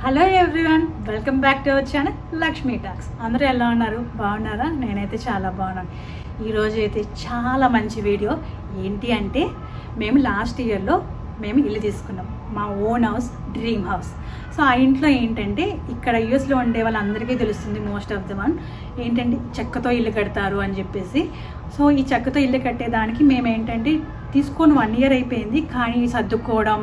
Hello everyone, welcome back to our channel Lakshmi talks. అందరూ ఎలా ఉన్నారు? బాగున్నారా? నేనైతే చాలా బాగున్నాను. ఈరోజు అయితే చాలా మంచి వీడియో. ఏంటి అంటే మేము లాస్ట్ ఇయర్లో ఇల్లు తీసుకున్నాం, మా own house, dream house. So ఆ ఇంట్లో ఏంటంటే ఇక్కడ యూఎస్లో ఉండే వాళ్ళందరికీ తెలుస్తుంది, మోస్ట్ ఆఫ్ ద వన్ ఏంటంటే చెక్కతో ఇల్లు కడతారు అని చెప్పేసి. సో ఈ చెక్కతో ఇల్లు కట్టేదానికి మేము ఏంటంటే తీసుకొని 1 year అయిపోయింది, కానీ సర్దుకోవడం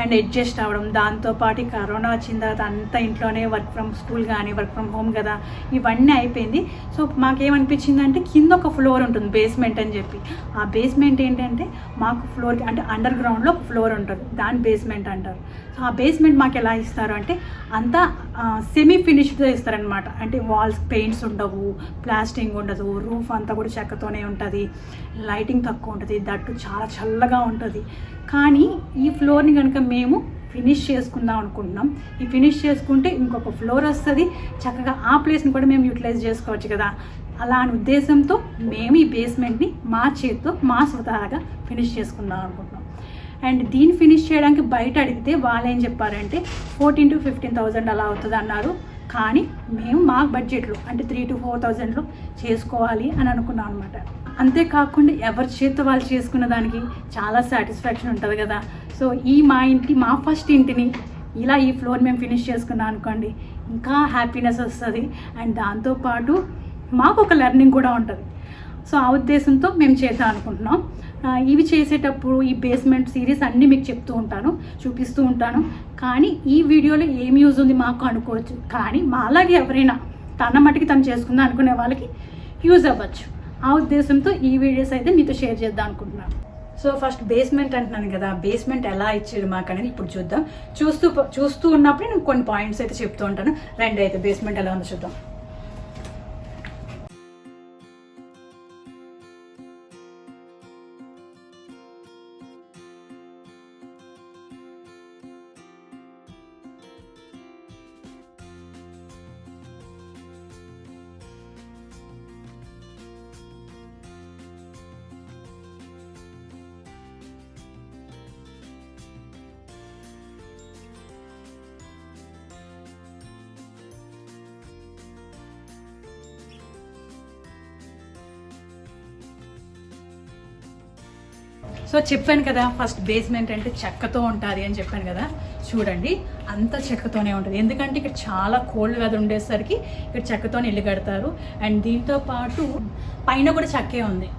అండ్ అడ్జస్ట్ అవ్వడం, దాంతోపాటు కరోనా వచ్చిన తర్వాత అంతా ఇంట్లోనే వర్క్ ఫ్రమ్ స్కూల్ కానీ వర్క్ ఫ్రమ్ హోమ్ కదా, ఇవన్నీ అయిపోయింది. సో మాకేమనిపించిందంటే కింద ఒక ఫ్లోర్ ఉంటుంది, బేస్మెంట్ అని చెప్పి. ఆ బేస్మెంట్ ఏంటంటే మాకు ఫ్లోర్ అంటే అండర్ గ్రౌండ్లో ఒక ఫ్లోర్ ఉంటుంది, దాని బేస్మెంట్ అంటారు. సో ఆ బేస్మెంట్ మాకు ఎలా ఇస్తారు అంటే అంతా సెమీ ఫినిష్డ్తో ఇస్తారనమాట. అంటే వాల్స్ పెయింట్స్ ఉండవు, ప్లాస్టింగ్ ఉండదు, రూఫ్ అంతా కూడా చెక్కతోనే ఉంటుంది, లైటింగ్ తక్కువ ఉంటుంది, దట్టు చాలా చల్లగా ఉంటుంది. కానీ ఈ ఫ్లోర్ని కనుక మేము ఫినిష్ చేసుకుందాం అనుకుంటున్నాం. ఈ ఫినిష్ చేసుకుంటే ఇంకొక ఫ్లోర్ వస్తుంది, చక్కగా ఆ ప్లేస్ని కూడా మేము యూటిలైజ్ చేసుకోవచ్చు కదా. అలా అని ఉద్దేశంతో మేము ఈ బేస్మెంట్ని మా చేతితో మా స్వతహాగా ఫినిష్ చేసుకుందాం అనుకుంటున్నాం. అండ్ దీన్ని ఫినిష్ చేయడానికి బయట అడిగితే వాళ్ళు ఏం చెప్పారంటే 14,000 to 15,000 అలా అవుతుంది అన్నారు. కానీ మేము మా బడ్జెట్లో అంటే 3,000 to 4,000లో చేసుకోవాలి అని అనుకున్నాం అనమాట. అంతేకాకుండా ఎవరి చేతితో వాళ్ళు చేసుకున్న దానికి చాలా సాటిస్ఫాక్షన్ ఉంటుంది కదా. సో మా ఫస్ట్ ఇంటిని ఇలా ఈ ఫ్లోర్ మేము ఫినిష్ చేసుకున్నాం అనుకోండి, ఇంకా హ్యాపీనెస్ వస్తుంది. అండ్ దాంతోపాటు మాకు ఒక లెర్నింగ్ కూడా ఉంటుంది. సో ఆ ఉద్దేశంతో మేము చేద్దాం అనుకుంటున్నాం. ఇవి చేసేటప్పుడు ఈ బేస్మెంట్ సిరీస్ అన్నీ మీకు చెప్తూ ఉంటాను, చూపిస్తూ ఉంటాను. కానీ ఈ వీడియోలో ఏం యూజ్ ఉంది మాకు అనుకోవచ్చు, కానీ మా అలాగే ఎవరైనా తన మటుకి తను చేసుకుందాం అనుకునే వాళ్ళకి యూజ్ అవ్వచ్చు. ఆ ఉద్దేశంతో ఈ వీడియోస్ అయితే మీతో షేర్ చేద్దాం అనుకుంటున్నాను. సో ఫస్ట్ బేస్మెంట్ అంటున్నాను కదా, బేస్మెంట్ ఎలా ఇచ్చాడు మాకు అనేది ఇప్పుడు చూద్దాం. చూస్తూ ఉన్నప్పుడు నేను కొన్ని పాయింట్స్ అయితే చెప్తూ ఉంటాను. రండి అయితే బేస్మెంట్ ఎలా ఉందో చూద్దాం. సో చెప్పాను కదా, ఫస్ట్ బేస్మెంట్ అంటే చెక్కతో ఉంటుంది అని చెప్పాను కదా. చూడండి, అంత చెక్కతోనే ఉంటుంది. ఎందుకంటే ఇక్కడ చాలా కోల్డ్ వెదర్ ఉండేసరికి ఇక్కడ చెక్కతోనే ఇల్లు కడతారు. అండ్ దీంతో పాటు పైన కూడా చెక్కే ఉంది.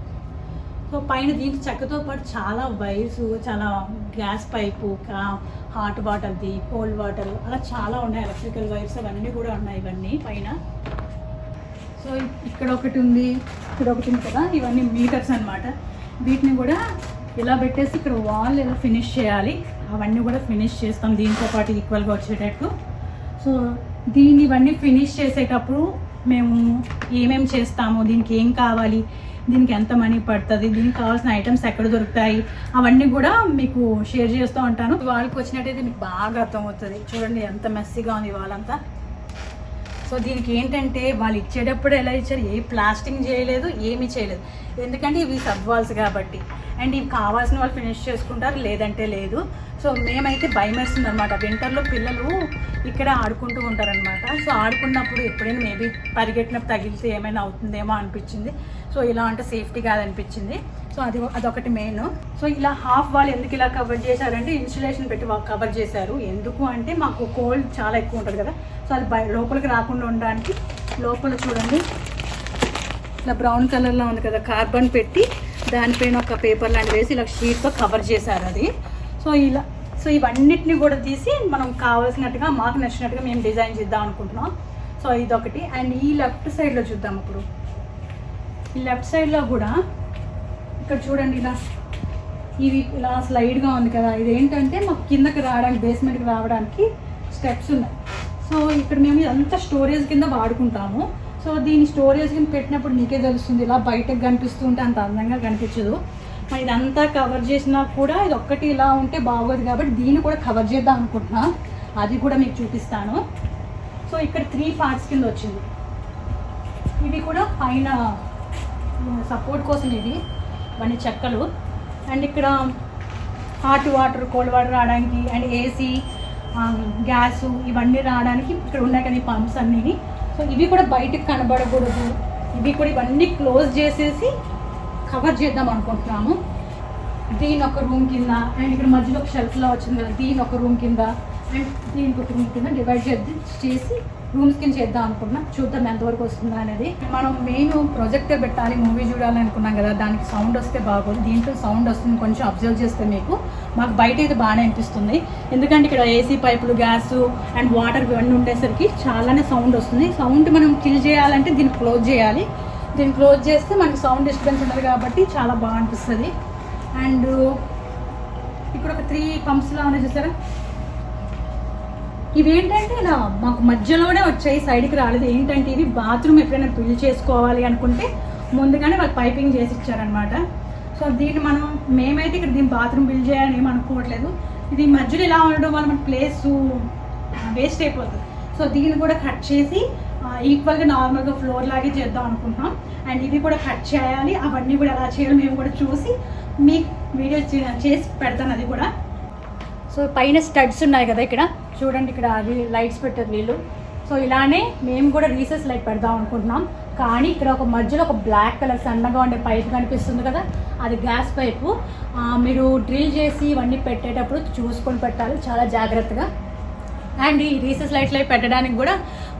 సో పైన దీంతో చెక్కతో పాటు చాలా వైర్స్, చాలా గ్యాస్ పైపు, హాట్ వాటర్ది, కోల్డ్ వాటర్, అలా చాలా ఉన్నాయి. ఎలక్ట్రికల్ వైర్స్ అవన్నీ కూడా ఉన్నాయి ఇవన్నీ పైన. సో ఇక్కడ ఒకటి ఉంది, ఇక్కడ ఒకటి ఉంది కదా, ఇవన్నీ మీటర్స్ అనమాట. వీటిని కూడా ఇలా పెట్టేసి ఇక్కడ వాల్ ఇలా ఫినిష్ చేయాలి. అవన్నీ కూడా ఫినిష్ చేస్తాం దీంతో పాటు ఈక్వల్గా వచ్చేటట్టు. సో ఇవన్నీ ఫినిష్ చేసేటప్పుడు మేము ఏమేమి చేస్తాము, దీనికి ఏం కావాలి, దీనికి ఎంత మనీ పడుతుంది, దీనికి కావాల్సిన ఐటమ్స్ ఎక్కడ దొరుకుతాయి, అవన్నీ కూడా మీకు షేర్ చేస్తూ ఉంటాను. వాళ్ళకి వచ్చినట్టయితే మీకు బాగా అర్థమవుతుంది. చూడండి ఎంత మెస్సీగా ఉంది వాళ్ళంతా. సో దీనికి ఏంటంటే వాళ్ళు ఇచ్చేటప్పుడు ఎలా ఇచ్చారు, ఏ ప్లాస్టింగ్ చేయలేదు, ఏమీ చేయలేదు. ఎందుకంటే ఇవి సబ్ వాల్స్ కాబట్టి. అండ్ ఇవి కావాల్సిన వాళ్ళు ఫినిష్ చేసుకుంటారు, లేదంటే లేదు. సో మేమైతే భయం వేస్తుంది అనమాట. వింటర్లో పిల్లలు ఇక్కడ ఆడుకుంటూ ఉంటారనమాట. సో ఆడుకున్నప్పుడు ఎప్పుడైనా మేబీ పరిగెట్టినప్పుడు తగిలితే ఏమైనా అవుతుందేమో అనిపించింది. సో ఇలా అంటే సేఫ్టీ కాదనిపించింది. సో అదొకటి మెయిన్. సో ఇలా హాఫ్ వాల్ ఎందుకు ఇలా కవర్ చేశారంటే ఇన్సులేషన్ పెట్టి కవర్ చేశారు. ఎందుకు అంటే మాకు కోల్డ్ చాలా ఎక్కువ ఉంటుంది కదా. సో అది లోపలికి రాకుండా ఉండడానికి లోపల చూడండి ఇలా బ్రౌన్ కలర్లో ఉంది కదా, కార్బన్ పెట్టి దానిపైన ఒక పేపర్ లాంటి వేసి ఇలా షీట్తో కవర్ చేశారు అది. సో ఇవన్నిటిని కూడా తీసి మనం కావాల్సినట్టుగా మాకు నచ్చినట్టుగా మేము డిజైన్ చేద్దాం అనుకుంటున్నాం. సో ఇదొకటి. అండ్ ఈ లెఫ్ట్ సైడ్లో చూద్దాం. ఇప్పుడు ఈ లెఫ్ట్ సైడ్లో కూడా ఇక్కడ చూడండి ఇవి ఇలా స్లైడ్గా ఉంది కదా, ఇదేంటంటే మాకు కిందకి రావడానికి, బేస్మెంట్కి రావడానికి స్టెప్స్ ఉన్నాయి. సో ఇక్కడ మేము ఇదంతా స్టోరేజ్ కింద వాడుకుంటాము. సో దీన్ని స్టోరేజ్ కింద పెట్టినప్పుడు మీకే తెలుస్తుంది, ఇలా బయటకు కనిపిస్తూ ఉంటే అంత అందంగా కనిపించదు. మరి ఇదంతా కవర్ చేసినా కూడా ఇది ఒక్కటి ఇలా ఉంటే బాగోదు కాబట్టి దీన్ని కూడా కవర్ చేద్దాం అనుకుంటున్నా. అది కూడా మీకు చూపిస్తాను. సో ఇక్కడ 3 parts కింద వచ్చింది. ఇవి కూడా పైన సపోర్ట్ కోసం ఇవన్నీ చెక్కలు. అండ్ ఇక్కడ హాట్ వాటర్, కోల్డ్ వాటర్ రావడానికి, అండ్ ఏసీ, గ్యాసు ఇవన్నీ రావడానికి ఇక్కడ ఉన్నాయి కదా ఈ పంప్స్ అన్నీ. సో ఇవి కూడా బయటకు కనబడకూడదు, ఇవి కూడా ఇవన్నీ క్లోజ్ చేసేసి కవర్ చేద్దాం అనుకుంటున్నాము. దీని ఒక రూమ్ కింద అండ్ ఇక్కడ మధ్యలో ఒక షెల్ఫ్లో వచ్చింది కదా, దీని ఒక రూమ్ కింద అండ్ దీనికి ఒక రూమ్ కింద డివైడ్ చేసి రూమ్స్ కింద చేద్దాం అనుకుంటున్నాం. చూద్దాం ఎంతవరకు వస్తుందా అనేది. మనం మెయిన్ ప్రొజెక్టర్ పెట్టాలి, మూవీ చూడాలి అనుకున్నాం కదా, దానికి సౌండ్ వస్తే బాగోదు. దీంట్లో సౌండ్ వస్తుంది, కొంచెం అబ్జర్వ్ చేస్తే మీకు మాకు బయట అయితే బాగానే అనిపిస్తుంది. ఎందుకంటే ఇక్కడ ఏసీ పైపులు, గ్యాసు అండ్ వాటర్ ఇవన్నీ ఉండేసరికి చాలానే సౌండ్ వస్తుంది. సౌండ్ మనం కిల్ చేయాలంటే దీన్ని క్లోజ్ చేయాలి. దీన్ని క్లోజ్ చేస్తే మనకి సౌండ్ డిస్టర్బెన్స్ ఉండదు కాబట్టి చాలా బాగా అనిపిస్తుంది. అండ్ ఇక్కడ ఒక 3 పంప్స్లా ఉన్నాయి చూసారా, ఇవి ఏంటంటే ఇలా మాకు మధ్యలోనే వచ్చాయి, సైడ్కి రాలేదు. ఏంటంటే ఇవి బాత్రూమ్ ఎప్పుడైనా బిల్డ్ చేసుకోవాలి అనుకుంటే ముందుగానే వాళ్ళు పైపింగ్ చేసి ఇచ్చారనమాట. సో దీన్ని మేమైతే ఇక్కడ దీన్ని బాత్రూమ్ బిల్డ్ చేయాలని ఏమి అనుకోవట్లేదు. ఇది మధ్యలో ఇలా ఉండడం వల్ల మన ప్లేస్ వేస్ట్ అయిపోతుంది. సో దీన్ని కూడా కట్ చేసి ఈక్వల్గా నార్మల్గా ఫ్లోర్ లాగే చేద్దాం అనుకుంటున్నాం. అండ్ ఇది కూడా కట్ చేయాలి. అవన్నీ కూడా ఎలా చేయాలి మేము కూడా చూసి మీకు వీడియో చేసి పెడతాను అది కూడా. సో పైన స్టడ్స్ ఉన్నాయి కదా, ఇక్కడ చూడండి, ఇక్కడ అది లైట్స్ పెట్టారు వీళ్ళు. సో ఇలానే మేము కూడా రీసెస్ లైట్ పెడదాం అనుకుంటున్నాం. కానీ ఇక్కడ ఒక మధ్యలో ఒక బ్లాక్ కలర్ సన్నగా ఉండే పైప్ కనిపిస్తుంది కదా, అది గ్యాస్ పైపు. మీరు డ్రిల్ చేసి ఇవన్నీ పెట్టేటప్పుడు చూసుకొని పెట్టాలి చాలా జాగ్రత్తగా. అండ్ ఈ రీసెస్ లైట్స్ పెట్టడానికి కూడా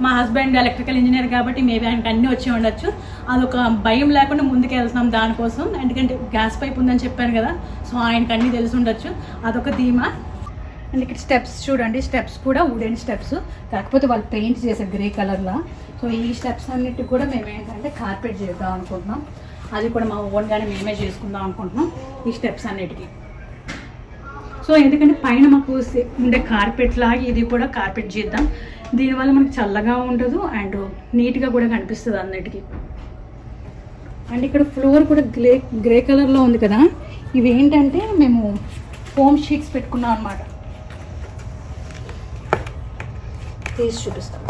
మా హస్బెండ్ ఎలక్ట్రికల్ ఇంజనీర్ కాబట్టి మేబీ ఆయనకి అన్నీ వచ్చి ఉండొచ్చు. అదొక భయం లేకుండా ముందుకు వెళ్తున్నాం దానికోసం. ఎందుకంటే గ్యాస్ పైప్ ఉందని చెప్పాను కదా, సో ఆయనకు అన్నీ తెలిసి ఉండొచ్చు, అదొక ధీమా. అండ్ ఇక్కడ స్టెప్స్ చూడండి, స్టెప్స్ కూడా వుడెన్ స్టెప్స్, కాకపోతే వాళ్ళు పెయింట్ చేశారు గ్రే కలర్లో. సో ఈ స్టెప్స్ అన్నిటికి కూడా మేము ఏంటంటే కార్పెట్ చేద్దాం అనుకుంటున్నాం. అది కూడా మా ఓన్గానే మేమే చేసుకుందాం అనుకుంటున్నాం ఈ స్టెప్స్ అన్నిటికీ. సో ఎందుకంటే పైన మాకు ఉండే కార్పెట్ లాగా ఇది కూడా కార్పెట్ చేద్దాం. దీనివల్ల మనకు చల్లగా ఉండదు అండ్ నీట్గా కూడా కనిపిస్తుంది అన్నిటికీ. అండ్ ఇక్కడ ఫ్లోర్ కూడా గ్రే కలర్లో ఉంది కదా, ఇవి ఏంటంటే మేము ఫోమ్ షీట్స్ పెట్టుకున్నాం అనమాట. తీసి చూపిస్తాం.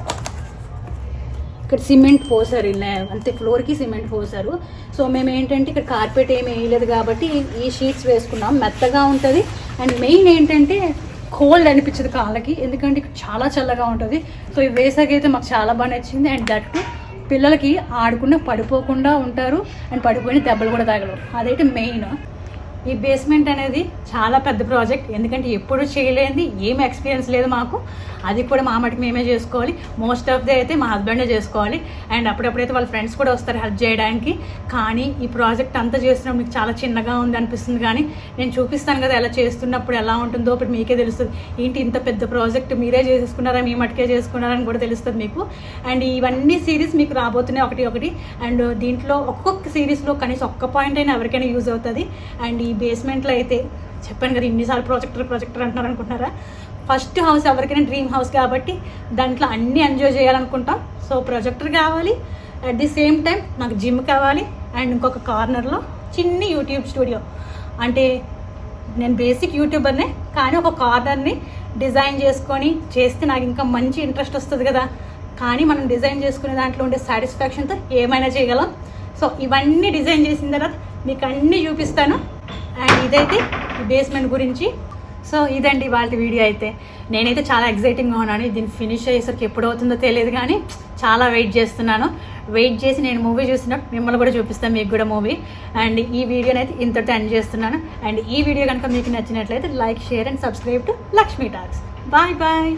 ఇక్కడ సిమెంట్ పోసారు, అంతే ఫ్లోర్కి సిమెంట్ పోసారు. సో మేము ఏంటంటే ఇక్కడ కార్పెట్ ఏమి వేయలేదు కాబట్టి ఈ షీట్స్ వేసుకున్నాం, మెత్తగా ఉంటుంది. అండ్ మెయిన్ ఏంటంటే కోల్డ్ అనిపించదు కాళ్ళకి, ఎందుకంటే ఇక్కడ చాలా చల్లగా ఉంటుంది. సో ఈ వేసాకైతే మాకు చాలా బాగా నచ్చింది. అండ్ దట్టు పిల్లలకి ఆడుకున్న పడిపోకుండా ఉంటారు అండ్ పడిపోయిన దెబ్బలు కూడా తగలవు, అదైతే మెయిన్. ఈ బేస్మెంట్ అనేది చాలా పెద్ద ప్రాజెక్ట్, ఎందుకంటే ఎప్పుడు చేయలేనిది, ఏమి ఎక్స్పీరియన్స్ లేదు మాకు. అది కూడా మా మటుకు మేమే చేసుకోవాలి. మోస్ట్ ఆఫ్ ది అయితే మా హస్బెండే చేసుకోవాలి. అండ్ అప్పుడప్పుడైతే వాళ్ళ ఫ్రెండ్స్ కూడా వస్తారు హెల్ప్ చేయడానికి. కానీ ఈ ప్రాజెక్ట్ అంతా చేస్తున్నప్పుడు మీకు చాలా చిన్నగా ఉంది అనిపిస్తుంది, కానీ నేను చూపిస్తాను కదా ఎలా చేస్తున్నప్పుడు ఎలా ఉంటుందో అప్పుడు మీకే తెలుస్తుంది. ఏంటి ఇంత పెద్ద ప్రాజెక్ట్ మీరే చేసుకున్నారా, మీ మటుకే చేసుకున్నారని కూడా తెలుస్తుంది మీకు. అండ్ ఇవన్నీ సిరీస్ మీకు రాబోతున్నాయి ఒకటి ఒకటి. అండ్ దీంట్లో ఒక్కొక్క సిరీస్లో కనీసం ఒక్క పాయింట్ అయినా ఎవరికైనా యూజ్ అవుతుంది. అండ్ ఈ బేస్మెంట్లో అయితే చెప్పాను కదా, ఇన్నిసార్లు ప్రాజెక్టర్ అంటున్నారు అనుకుంటున్నారా. ఫస్ట్ హౌస్ ఎవరికైనా డ్రీమ్ హౌస్ కాబట్టి దాంట్లో అన్నీ ఎంజాయ్ చేయాలనుకుంటాం. సో ప్రొజెక్టర్ కావాలి, అట్ ది సేమ్ టైం నాకు జిమ్ కావాలి అండ్ ఇంకొక కార్నర్లో చిన్ని యూట్యూబ్ స్టూడియో. అంటే నేను బేసిక్ యూట్యూబర్నే, కానీ ఒక కార్నర్ని డిజైన్ చేసుకొని చేస్తే నాకు ఇంకా మంచి ఇంట్రెస్ట్ వస్తుంది కదా. కానీ మనం డిజైన్ చేసుకునే దాంట్లో ఉండే సాటిస్ఫాక్షన్తో ఏమైనా చేయగలం. సో ఇవన్నీ డిజైన్ చేసిన తర్వాత మీకు అన్నీ చూపిస్తాను. అండ్ ఇదైతే బేస్మెంట్ గురించి. సో ఇదండి వాళ్ళ వీడియో అయితే. నేనైతే చాలా ఎగ్జైటింగ్గా ఉన్నాను. దీన్ని ఫినిష్ అయ్యేసరికి ఎప్పుడు అవుతుందో తెలియదు, కానీ చాలా వెయిట్ చేస్తున్నాను. వెయిట్ చేసి నేను మూవీ చూసినప్పుడు మిమ్మల్ని కూడా చూపిస్తాను, మీకు కూడా మూవీ. అండ్ ఈ వీడియోని అయితే ఇంతటితో ఎండ్ చేస్తున్నాను. అండ్ ఈ వీడియో కనుక మీకు నచ్చినట్లయితే like, share and subscribe to Lakshmi talks. Bye bye.